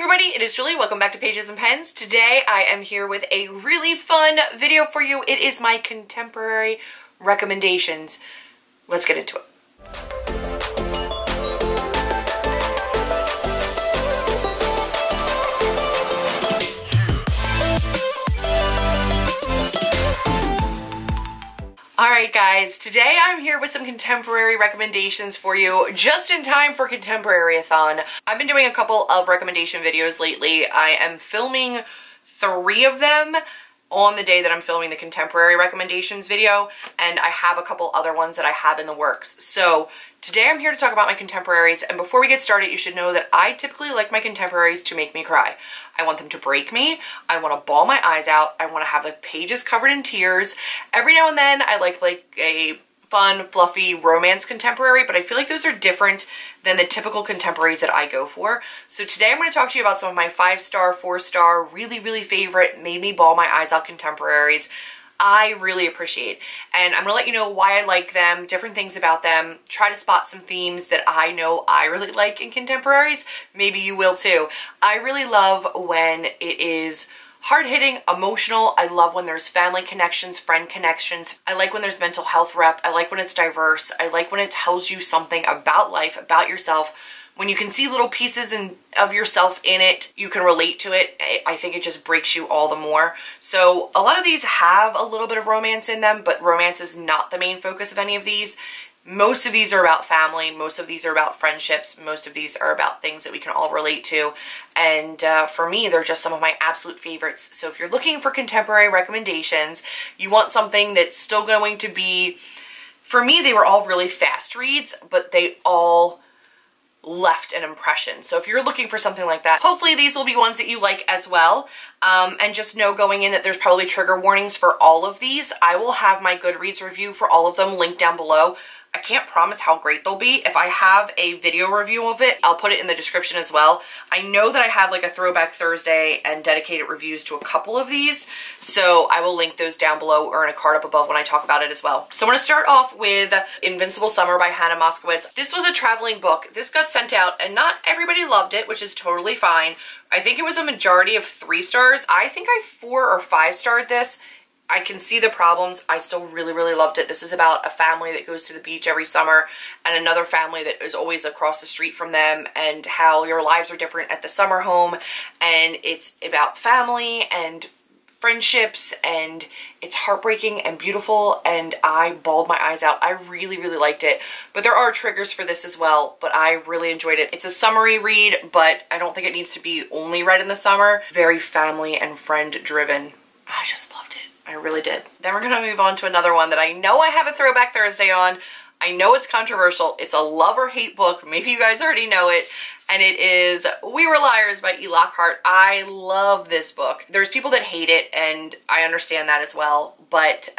everybody, it is Julie. Welcome back to Pages and Pens. Today I am here with a really fun video for you. It is my contemporary recommendations. Let's get into it. Alright guys, today I'm here with some contemporary recommendations for you, just in time for Contemporary-a-thon. I've been doing a couple of recommendation videos lately. I am filming 3 of them on the day that I'm filming the contemporary recommendations video, and I have a couple other ones that I have in the works. So today I'm here to talk about my contemporaries, and before we get started, you should know that I typically like my contemporaries to make me cry. I want them to break me. I want to bawl my eyes out. I want to have the pages covered in tears. Every now and then I like a fun, fluffy romance contemporary, but I feel like those are different than the typical contemporaries that I go for. So today I'm going to talk to you about some of my 5-star, 4-star, really favorite, made me bawl my eyes out contemporaries I really appreciate. And I'm going to let you know why I like them, different things about them, try to spot some themes that I know I really like in contemporaries. Maybe you will too. I really love when it is hard-hitting, emotional. I love when there's family connections, friend connections. I like when there's mental health rep. I like when it's diverse. I like when it tells you something about life, about yourself. When you can see little pieces of yourself in it, you can relate to it. I think it just breaks you all the more. So a lot of these have a little bit of romance in them, but romance is not the main focus of any of these. Most of these are about family. Most of these are about friendships. Most of these are about things that we can all relate to. And for me, they're just some of my absolute favorites. So if you're looking for contemporary recommendations, you want something that's still going to be, for me, they were all really fast reads, but they all left an impression. So if you're looking for something like that, hopefully these will be ones that you like as well. And just know going in that there's probably trigger warnings for all of these. I will have my Goodreads review for all of them linked down below. I can't promise how great they'll be. If I have a video review of it, I'll put it in the description as well. I know that I have like a Throwback Thursday and dedicated reviews to a couple of these, so I will link those down below or in a card up above when I talk about it as well. So I'm going to start off with Invincible Summer by Hannah Moskowitz. This was a traveling book. This got sent out and not everybody loved it, which is totally fine. I think it was a majority of 3 stars. I think I 4 or 5 starred this. I can see the problems. I still really loved it. This is about a family that goes to the beach every summer and another family that is always across the street from them, and how your lives are different at the summer home. And it's about family and friendships, and it's heartbreaking and beautiful, and I bawled my eyes out. I really liked it. But there are triggers for this as well, but I really enjoyed it. It's a summery read, but I don't think it needs to be only read in the summer. Very family and friend driven. I just loved it. I really did. Then we're going to move on to another one that I know I have a Throwback Thursday on. I know it's controversial. It's a love or hate book. Maybe you guys already know it. And it is We Were Liars by E. Lockhart. I love this book. There's people that hate it, and I understand that as well. But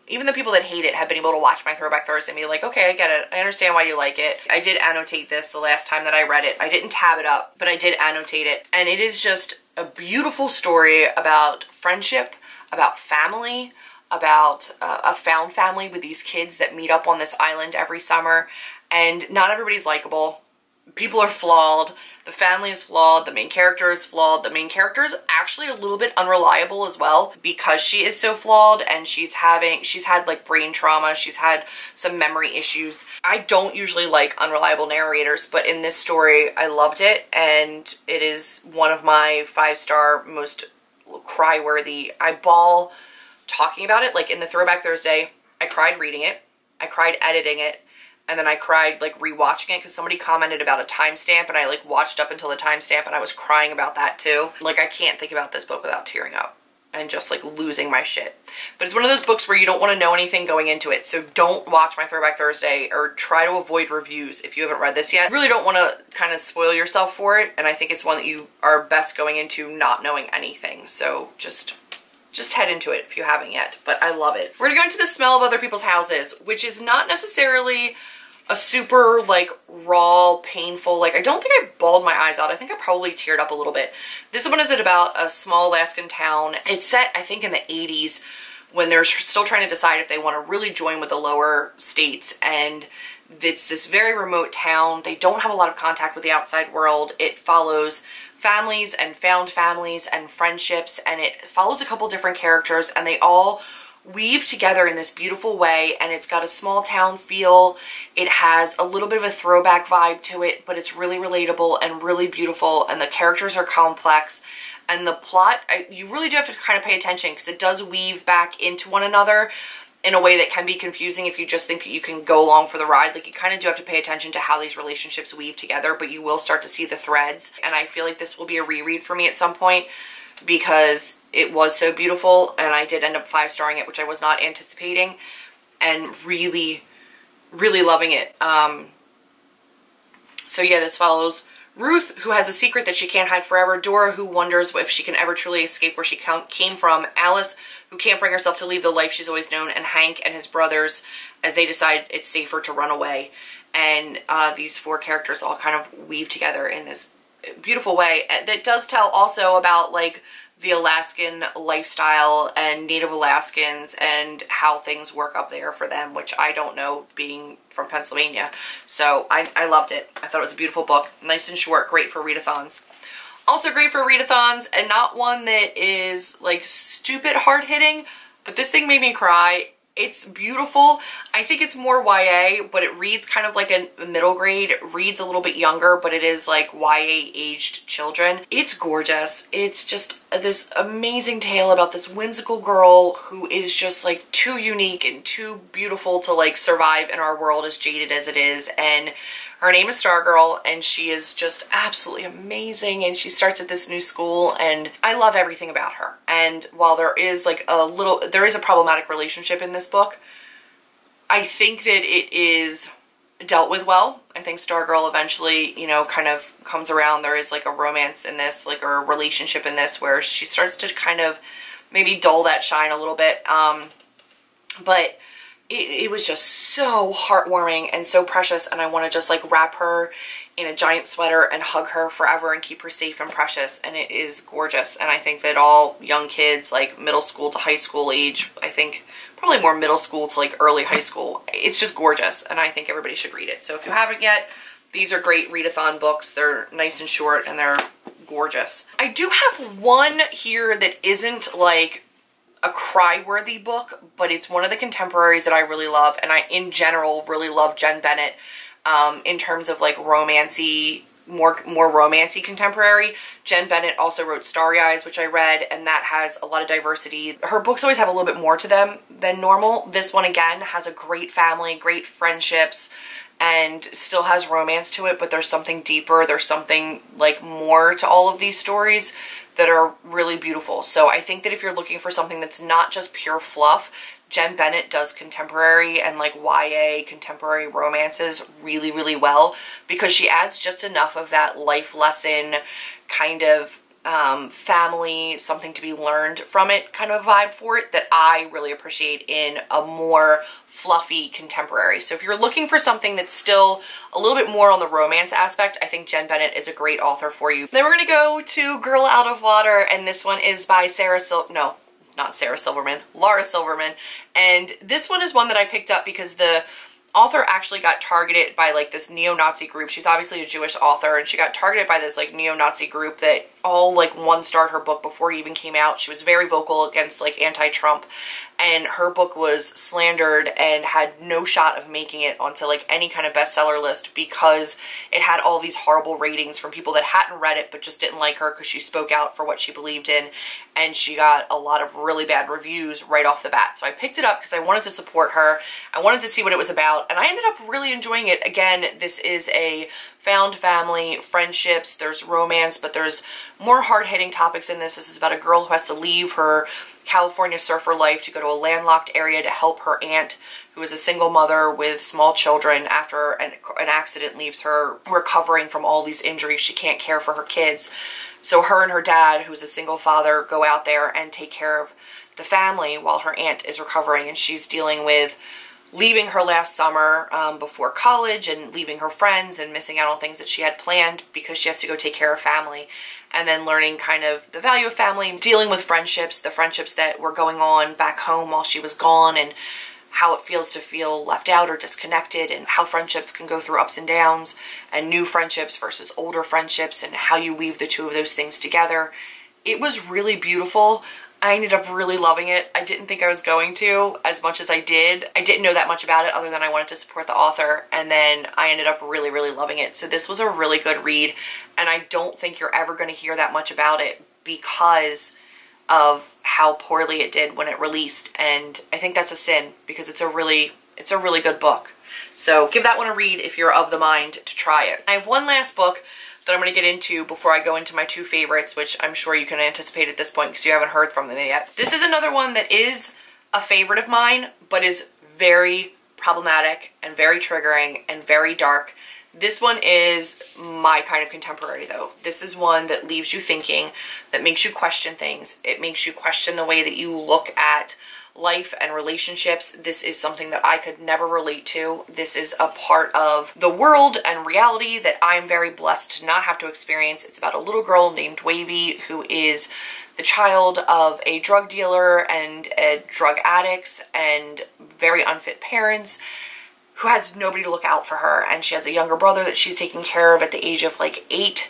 even the people that hate it have been able to watch my Throwback Thursday and be like, okay, I get it. I understand why you like it. I did annotate this the last time that I read it. I didn't tab it up, but I did annotate it. And it is just a beautiful story about friendship, about family, about a found family with these kids that meet up on this island every summer. And not everybody's likable. People are flawed. The family is flawed. The main character is flawed. The main character is actually a little bit unreliable as well, because she is so flawed, and she's had like brain trauma. She's had some memory issues. I don't usually like unreliable narrators, but in this story, I loved it, and it is one of my 5-star most cry-worthy. I bawl talking about it. Like in the Throwback Thursday, I cried reading it, I cried editing it, and then I cried like rewatching it because somebody commented about a timestamp, and I like watched up until the timestamp, and I was crying about that too. Like, I can't think about this book without tearing up and just like losing my shit. But it's one of those books where you don't want to know anything going into it, so don't watch my Throwback Thursday or try to avoid reviews if you haven't read this yet. You really don't want to kind of spoil yourself for it, and I think it's one that you are best going into not knowing anything. So just head into it if you haven't yet, but I love it. We're gonna go into The Smell of Other People's Houses, which is not necessarily a super like raw, painful, like I don't think I bawled my eyes out. I think I probably teared up a little bit. This one is about a small Alaskan town. It's set, I think, in the 80s when they're still trying to decide if they want to really join with the lower states, and It's this very remote town. They don't have a lot of contact with the outside world. It follows families and found families and friendships, and it follows a couple different characters, and they all weave together in this beautiful way, and it's got a small town feel. It has a little bit of a throwback vibe to it, but it's really relatable and really beautiful, and the characters are complex, and the plot, you really do have to kind of pay attention because it does weave back into one another in a way that can be confusing if you just think that you can go along for the ride. Like, you kind of do have to pay attention to how these relationships weave together, but you will start to see the threads, and I feel like this will be a reread for me at some point because it was so beautiful, and I did end up 5-starring it, which I was not anticipating, and really, really loving it. So yeah, this follows Ruth, who has a secret that she can't hide forever, Dora, who wonders if she can ever truly escape where she came from, Alice, who can't bring herself to leave the life she's always known, and Hank and his brothers as they decide it's safer to run away. And these 4 characters all kind of weave together in this beautiful way. And it does tell also about like the Alaskan lifestyle and Native Alaskans and how things work up there for them, which I don't know, being from Pennsylvania. So I loved it. I thought it was a beautiful book. Nice and short, great for readathons. Also great for readathons, and not one that is like stupid hard-hitting, but this thing made me cry. It's beautiful. I think it's more YA, but it reads kind of like a middle grade. It reads a little bit younger, but it is like YA aged children. It's gorgeous. It's just this amazing tale about this whimsical girl who is just like too unique and too beautiful to like survive in our world as jaded as it is. And her name is Stargirl, and she is just absolutely amazing, and she starts at this new school, and I love everything about her. And while there is like there is a problematic relationship in this book, I think that it is dealt with well. I think Stargirl eventually, you know, kind of comes around. There is like a romance in this, like, or a relationship in this where she starts to kind of maybe dull that shine a little bit. But it was just so heartwarming and so precious, and I want to just like wrap her in a giant sweater and hug her forever and keep her safe and precious, and it is gorgeous. And I think that all young kids, like middle school to high school age, I think probably more middle school to like early high school, it's just gorgeous, and I think everybody should read it. So if you haven't yet, these are great readathon books. They're nice and short, and they're gorgeous. I do have one here that isn't like a cry-worthy book, but it's one of the contemporaries that I really love, and I, in general, really love Jen Bennett in terms of like romancy, more romancy contemporary. Jen Bennett also wrote Starry Eyes, which I read, and that has a lot of diversity. Her books always have a little bit more to them than normal. This one, again, has a great family, great friendships, and still has romance to it, but there's something deeper. There's something like more to all of these stories that are really beautiful. So I think that if you're looking for something that's not just pure fluff, Jen Bennett does contemporary and like YA contemporary romances really, really well, because she adds just enough of that life lesson kind of family, something to be learned from it kind of vibe for it that I really appreciate in a more fluffy contemporary. So if you're looking for something that's still a little bit more on the romance aspect, I think Jen Bennett is a great author for you. Then we're gonna go to Girl Out of Water, and this one is by Laura Silverman. And this one is one that I picked up because the author actually got targeted by like this neo-Nazi group. She's obviously a Jewish author, and she got targeted by this like neo-Nazi group that all like 1-starred her book before it even came out. She was very vocal against like anti-Trump, and her book was slandered and had no shot of making it onto like any kind of bestseller list because it had all these horrible ratings from people that hadn't read it but just didn't like her because she spoke out for what she believed in, and she got a lot of really bad reviews right off the bat. So I picked it up because I wanted to support her. I wanted to see what it was about, and I ended up really enjoying it. Again, this is a found family, friendships, there's romance, but there's more hard-hitting topics in this. This is about a girl who has to leave her California surfer life to go to a landlocked area to help her aunt, who is a single mother with small children, after an accident leaves her recovering from all these injuries. She can't care for her kids. So her and her dad, who's a single father, go out there and take care of the family while her aunt is recovering, and she's dealing with leaving her last summer before college and leaving her friends and missing out on things that she had planned because she has to go take care of family, and then learning kind of the value of family, dealing with friendships, the friendships that were going on back home while she was gone, and how it feels to feel left out or disconnected, and how friendships can go through ups and downs, and new friendships versus older friendships, and how you weave the two of those things together. It was really beautiful. I ended up really loving it. I didn't think I was going to as much as I did. I didn't know that much about it other than I wanted to support the author, and then I ended up really, really loving it. So this was a really good read, and I don't think you're ever going to hear that much about it because of how poorly it did when it released, and I think that's a sin because it's a really good book. So give that one a read if you're of the mind to try it. I have one last book that I'm going to get into before I go into my two favorites, which I'm sure you can anticipate at this point because you haven't heard from them yet. This is another one that is a favorite of mine, but is very problematic and very triggering and very dark. This one is my kind of contemporary though. This is one that leaves you thinking, that makes you question things. It makes you question the way that you look at life and relationships. This is something that I could never relate to. This is a part of the world and reality that I'm very blessed to not have to experience. It's about a little girl named Wavy who is the child of a drug dealer and drug addicts and very unfit parents, who has nobody to look out for her, and she has a younger brother that she's taking care of at the age of like 8,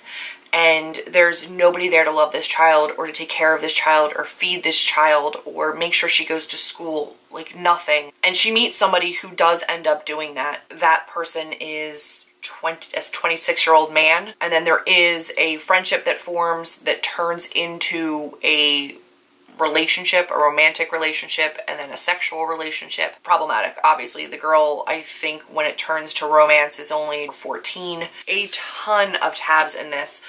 and there's nobody there to love this child or to take care of this child or feed this child or make sure she goes to school, like nothing. And she meets somebody who does end up doing that. That person is a 26-year-old man, and then there is a friendship that forms that turns into a relationship, a romantic relationship, and then a sexual relationship. Problematic, obviously. The girl, I think, when it turns to romance is only 14. A ton of tabs in this.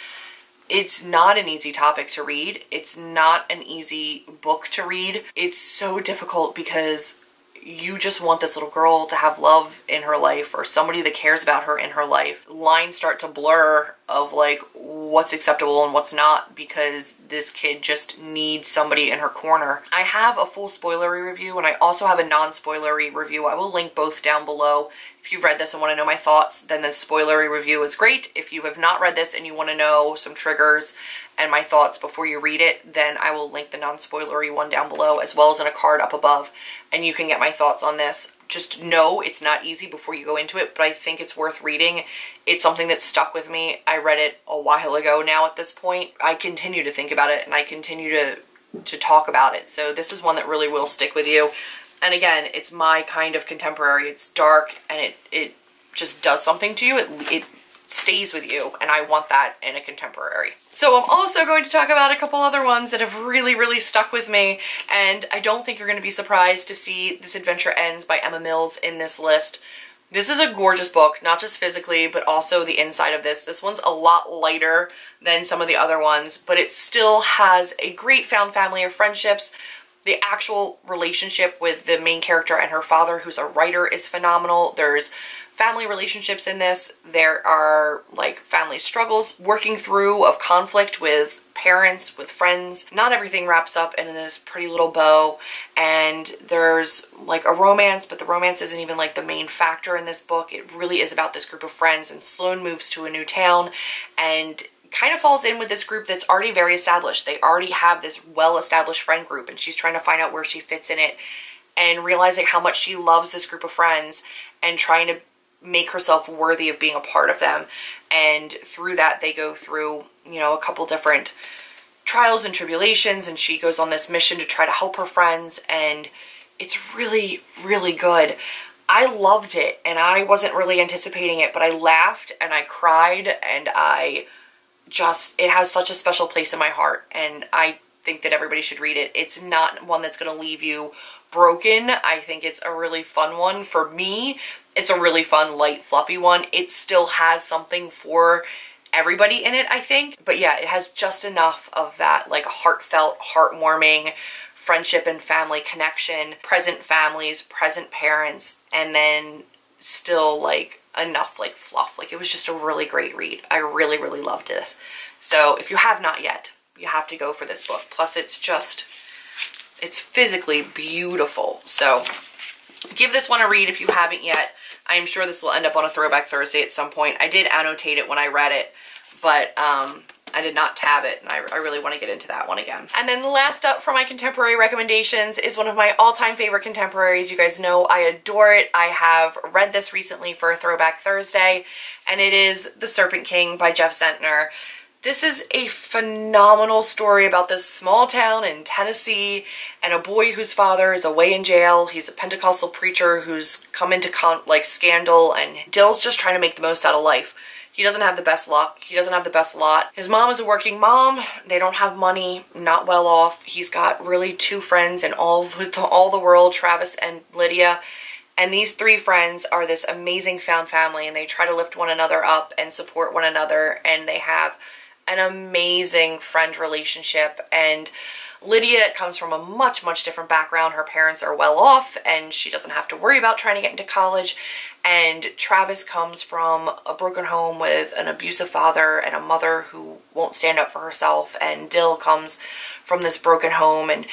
It's not an easy topic to read. It's not an easy book to read. It's so difficult because you just want this little girl to have love in her life or somebody that cares about her in her life. Lines start to blur of like what's acceptable and what's not because this kid just needs somebody in her corner. I have a full spoilery review and I also have a non-spoilery review. I will link both down below. If you've read this and want to know my thoughts, then the spoilery review is great. If you have not read this and you want to know some triggers and my thoughts before you read it, then I will link the non-spoilery one down below as well as in a card up above, and you can get my thoughts on this. Just know it's not easy before you go into it, but I think it's worth reading. It's something that stuck with me. I read it a while ago now at this point. I continue to think about it and I continue to talk about it. So this is one that really will stick with you. And again, it's my kind of contemporary. It's dark and it just does something to you. It stays with you, and I want that in a contemporary. So I'm also going to talk about a couple other ones that have really, really stuck with me, and I don't think you're going to be surprised to see This Adventure Ends by Emma Mills in this list. This is a gorgeous book, not just physically, but also the inside of this. This one's a lot lighter than some of the other ones, but it still has a great found family of friendships. The actual relationship with the main character and her father, who's a writer, is phenomenal. There's family relationships in this. There are like family struggles, working through of conflict with parents, with friends. Not everything wraps up in this pretty little bow, and there's like a romance, but the romance isn't even like the main factor in this book. It really is about this group of friends, and Sloane moves to a new town and kind of falls in with this group that's already very established. They already have this well-established friend group, and she's trying to find out where she fits in it and realizing how much she loves this group of friends and trying to make herself worthy of being a part of them. And through that, they go through, you know, a couple different trials and tribulations, and she goes on this mission to try to help her friends, and it's really, really good. I loved it, and I wasn't really anticipating it, but I laughed and I cried, and it has such a special place in my heart, and I think that everybody should read it. It's not one that's going to leave you broken. I think it's a really fun one. For me, it's a really fun, light, fluffy one. It still has something for everybody in it, I think. But yeah, it has just enough of that like heartfelt, heartwarming friendship and family connection, present families, present parents, and then still like enough like fluff. Like it was just a really great read. I really, really loved this. So if you have not yet, you have to go for this book. Plus it's physically beautiful. So give this one a read if you haven't yet. I am sure this will end up on a Throwback Thursday at some point. I did annotate it when I read it, but I did not tab it, and I really want to get into that one again. And then last up for my contemporary recommendations is one of my all-time favorite contemporaries. You guys know I adore it. I have read this recently for a Throwback Thursday, and it is The Serpent King by Jeff Zentner. This is a phenomenal story about this small town in Tennessee and a boy whose father is away in jail. He's a Pentecostal preacher who's come into scandal, and Dill's just trying to make the most out of life. He doesn't have the best luck. He doesn't have the best lot. His mom is a working mom. They don't have money, not well off. He's got really two friends in all the world, Travis and Lydia. And these three friends are this amazing found family, and they try to lift one another up and support one another, and they have an amazing friend relationship. And Lydia comes from a much, much different background. Her parents are well off, and she doesn't have to worry about trying to get into college. And Travis comes from a broken home with an abusive father and a mother who won't stand up for herself. And Dill comes from this broken home, and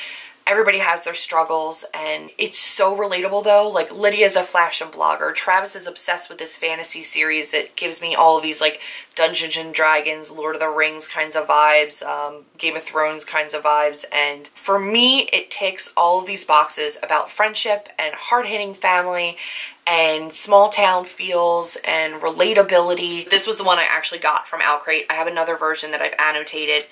everybody has their struggles, and it's so relatable though. Like, Lydia's a fashion blogger. Travis is obsessed with this fantasy series that gives me all of these like Dungeons and Dragons, Lord of the Rings kinds of vibes, Game of Thrones kinds of vibes. And for me, it ticks all of these boxes about friendship and hard-hitting family and small town feels and relatability. This was the one I actually got from Outcrate. I have another version that I've annotated.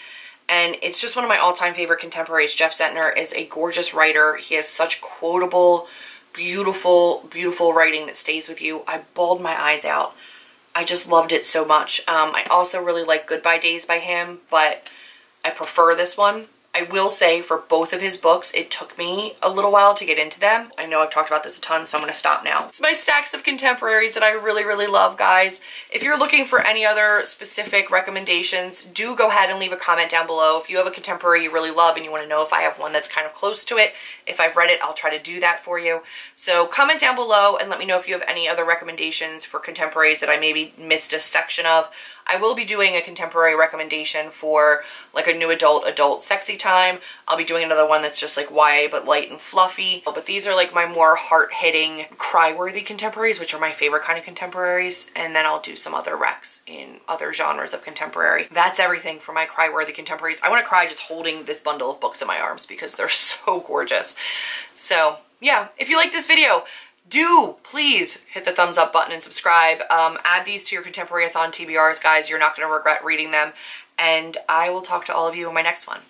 And it's just one of my all-time favorite contemporaries. Jeff Zentner is a gorgeous writer. He has such quotable, beautiful, beautiful writing that stays with you. I bawled my eyes out. I just loved it so much. I also really like Goodbye Days by him, but I prefer this one. I will say for both of his books, it took me a little while to get into them. I know I've talked about this a ton, so I'm going to stop now. It's my stacks of contemporaries that I really, really love, guys. If you're looking for any other specific recommendations, do go ahead and leave a comment down below. If you have a contemporary you really love and you want to know if I have one that's kind of close to it, if I've read it, I'll try to do that for you. So comment down below and let me know if you have any other recommendations for contemporaries that I maybe missed a section of. I will be doing a contemporary recommendation for like a new adult sexy time. I'll be doing another one that's just like YA but light and fluffy. But these are like my more heart-hitting, cry-worthy contemporaries, which are my favorite kind of contemporaries. And then I'll do some other recs in other genres of contemporary. That's everything for my cry-worthy contemporaries. I want to cry just holding this bundle of books in my arms because they're so gorgeous. So yeah, if you like this video, do please hit the thumbs up button and subscribe. Add these to your Contemporary-a-thon TBRs, guys. You're not going to regret reading them. And I will talk to all of you in my next one.